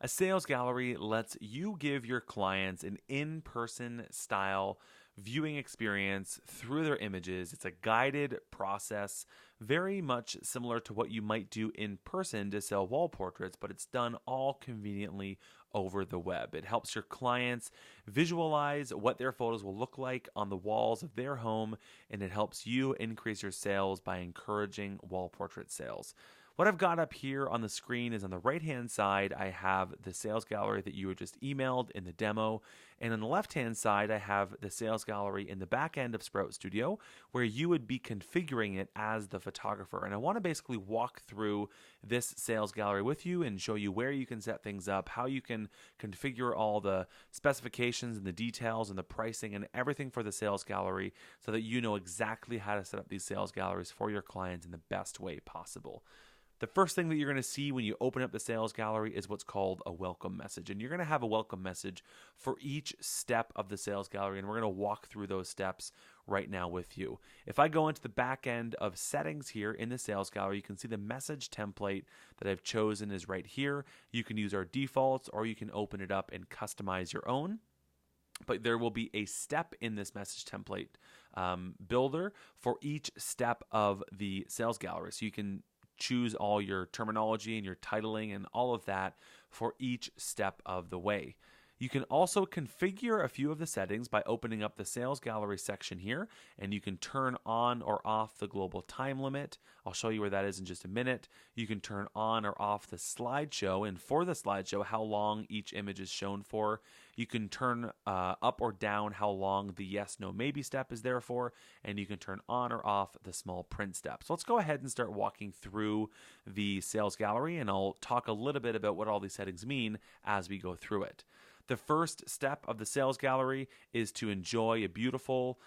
A sales gallery lets you give your clients an in-person style viewing experience through their images. It's a guided process, very much similar to what you might do in person to sell wall portraits, but it's done all conveniently over the web. It helps your clients visualize what their photos will look like on the walls of their home, and it helps you increase your sales by encouraging wall portrait sales. What I've got up here on the screen is on the right-hand side, I have the sales gallery that you were just emailed in the demo. And on the left-hand side, I have the sales gallery in the back end of Sprout Studio, where you would be configuring it as the photographer. And I want to basically walk through this sales gallery with you and show you where you can set things up, how you can configure all the specifications and the details and the pricing and everything for the sales gallery so that you know exactly how to set up these sales galleries for your clients in the best way possible. The first thing that you're going to see when you open up the sales gallery is what's called a welcome message. And you're going to have a welcome message for each step of the sales gallery. And we're going to walk through those steps right now with you. If I go into the back end of settings here in the sales gallery, you can see the message template that I've chosen is right here. You can use our defaults or you can open it up and customize your own. But there will be a step in this message template builder for each step of the sales gallery. So you can choose all your terminology and your titling and all of that for each step of the way. You can also configure a few of the settings by opening up the sales gallery section here, and you can turn on or off the global time limit. I'll show you where that is in just a minute. You can turn on or off the slideshow, and for the slideshow, how long each image is shown for. You can turn up or down how long the yes, no, maybe step is there for, and you can turn on or off the small print step. So let's go ahead and start walking through the sales gallery, and I'll talk a little bit about what all these settings mean as we go through it. The first step of the sales gallery is to enjoy a beautiful,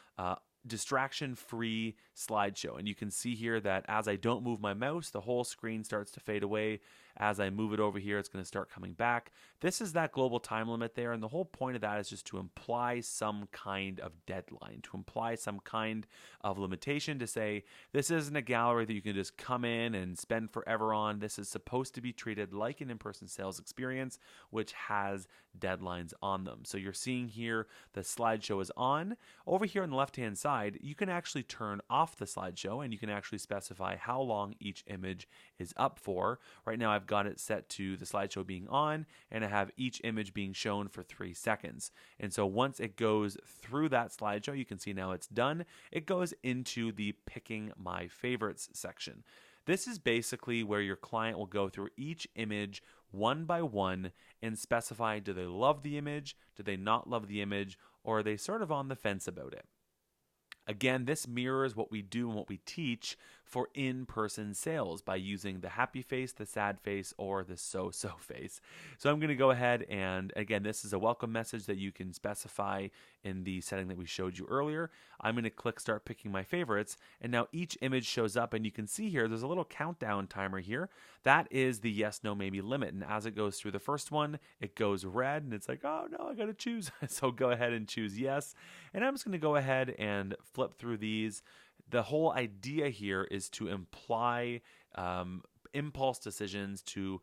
distraction-free slideshow. And you can see here that as I don't move my mouse, the whole screen starts to fade away. As I move it over here, it's going to start coming back. This is that global time limit there, and the whole point of that is just to imply some kind of deadline, to imply some kind of limitation, to say this isn't a gallery that you can just come in and spend forever on. This is supposed to be treated like an in-person sales experience, which has deadlines on them. So you're seeing here the slideshow is on. Over here on the left-hand side, you can actually turn off the slideshow, and you can actually specify how long each image is up for. Right now, I've got it set to the slideshow being on, and I have each image being shown for 3 seconds. And so once it goes through that slideshow, you can see now it's done. It goes into the picking my favorites section. This is basically where your client will go through each image one by one and specify, do they love the image, do they not love the image, or are they sort of on the fence about it? Again, this mirrors what we do and what we teach for in-person sales by using the happy face, the sad face, or the so-so face. So I'm going to go ahead and, again, this is a welcome message that you can specify in the setting that we showed you earlier. I'm going to click start picking my favorites, and now each image shows up, and you can see here there's a little countdown timer here. That is the yes, no, maybe limit, and as it goes through the first one, it goes red, and it's like, oh no, I got to choose. So go ahead and choose yes, and I'm just going to go ahead and flip through these. The whole idea here is to imply impulse decisions to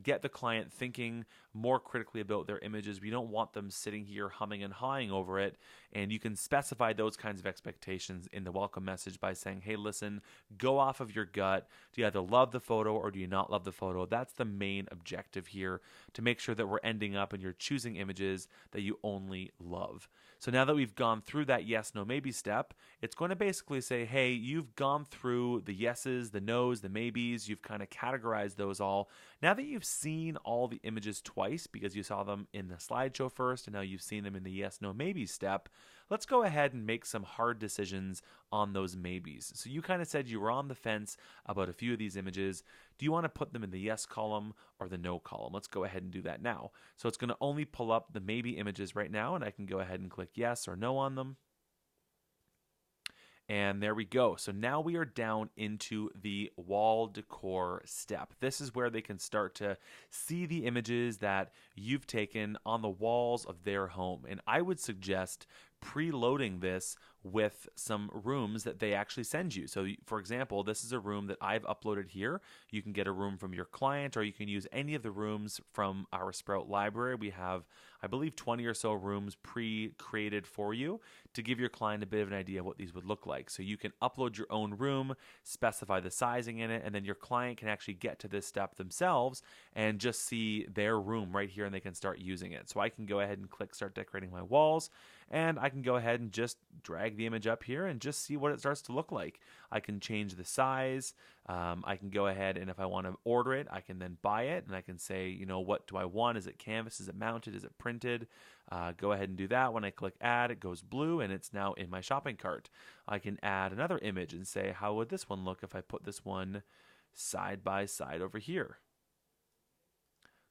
get the client thinking more critically about their images. We don't want them sitting here humming and hawing over it. And you can specify those kinds of expectations in the welcome message by saying, hey, listen, go off of your gut. Do you either love the photo or do you not love the photo? That's the main objective here, to make sure that we're ending up and you're choosing images that you only love. So now that we've gone through that yes, no, maybe step, it's going to basically say, hey, you've gone through the yeses, the nos, the maybes, you've kind of categorized those all. Now that you've seen all the images twice, because you saw them in the slideshow first, and now you've seen them in the yes, no, maybe step, let's go ahead and make some hard decisions on those maybes. So you kind of said you were on the fence about a few of these images. Do you want to put them in the yes column or the no column? Let's go ahead and do that now. So it's going to only pull up the maybe images right now, and I can go ahead and click yes or no on them. And there we go. So now we are down into the wall decor step. This is where they can start to see the images that you've taken on the walls of their home. And I would suggest preloading this with some rooms that they actually send you. So for example, this is a room that I've uploaded here. You can get a room from your client, or you can use any of the rooms from our Sprout library. We have, I believe, 20 or so rooms pre-created for you to give your client a bit of an idea of what these would look like. So you can upload your own room, specify the sizing in it, and then your client can actually get to this step themselves and just see their room right here, and they can start using it. So I can go ahead and click start decorating my walls, and I can go ahead and just drag the image up here and just see what it starts to look like. I can change the size. I can go ahead, and if I want to order it, I can then buy it, and I can say, you know, what do I want? Is it canvas? Is it mounted? Is it printed? Go ahead and do that. When I click add, it goes blue, and it's now in my shopping cart. I can add another image and say, how would this one look if I put this one side by side over here?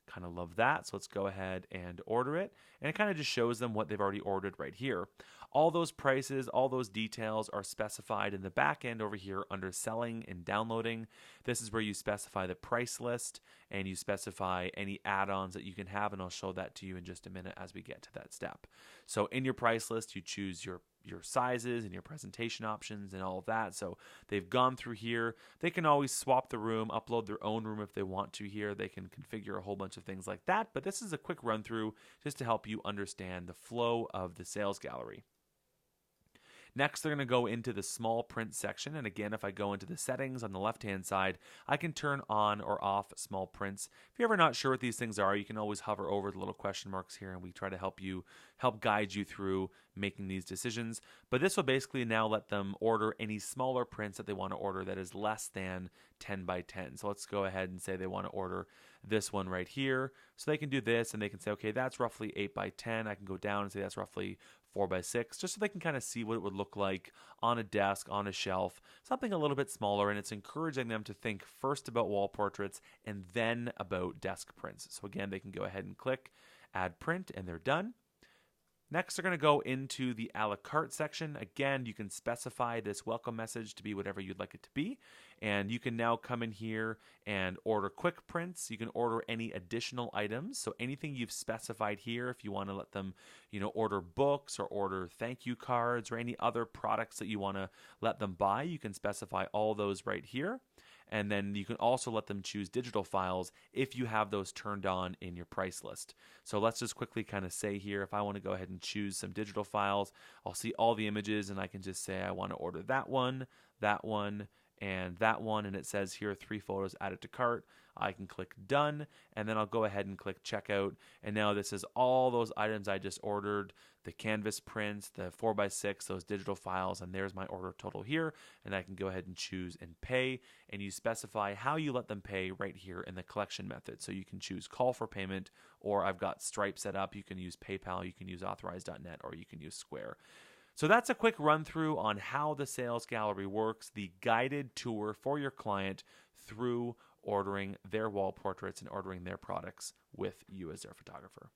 Kind of love that. So let's go ahead and order it. And it kind of just shows them what they've already ordered right here. All those prices, all those details are specified in the back end over here under selling and downloading. This is where you specify the price list and you specify any add-ons that you can have. And I'll show that to you in just a minute as we get to that step. So in your price list, you choose your sizes and your presentation options and all of that. So they've gone through here. They can always swap the room, upload their own room if they want to here. They can configure a whole bunch of things like that. But this is a quick run through just to help you understand the flow of the sales gallery. Next, they're going to go into the small print section. And again, if I go into the settings on the left-hand side, I can turn on or off small prints. If you're ever not sure what these things are, you can always hover over the little question marks here, and we try to help guide you through making these decisions. But this will basically now let them order any smaller prints that they want to order that is less than 10 by 10. So let's go ahead and say they want to order this one right here. So they can do this, and they can say, okay, that's roughly 8 by 10. I can go down and say that's roughly 4 by 6, just so they can kind of see what it would look like on a desk, on a shelf, something a little bit smaller. And it's encouraging them to think first about wall portraits and then about desk prints. So again, they can go ahead and click add print, and they're done. Next, they're going to go into the a la carte section. Again, you can specify this welcome message to be whatever you'd like it to be. And you can now come in here and order quick prints. You can order any additional items. So anything you've specified here, if you want to let them, order books or order thank you cards or any other products that you want to let them buy, you can specify all those right here. And then you can also let them choose digital files if you have those turned on in your price list. So let's just quickly kind of say here, if I want to go ahead and choose some digital files, I'll see all the images and I can just say I want to order that one, and that one, and it says here 3 photos added to cart. I can click done, and then I'll go ahead and click checkout. And now this is all those items I just ordered, the canvas prints, the 4x6, those digital files, and there's my order total here. And I can go ahead and choose and pay, and you specify how you let them pay right here in the collection method. So you can choose call for payment, or I've got Stripe set up. You can use PayPal, you can use Authorize.net, or you can use Square. So that's a quick run through on how the sales gallery works, the guided tour for your client through ordering their wall portraits and ordering their products with you as their photographer.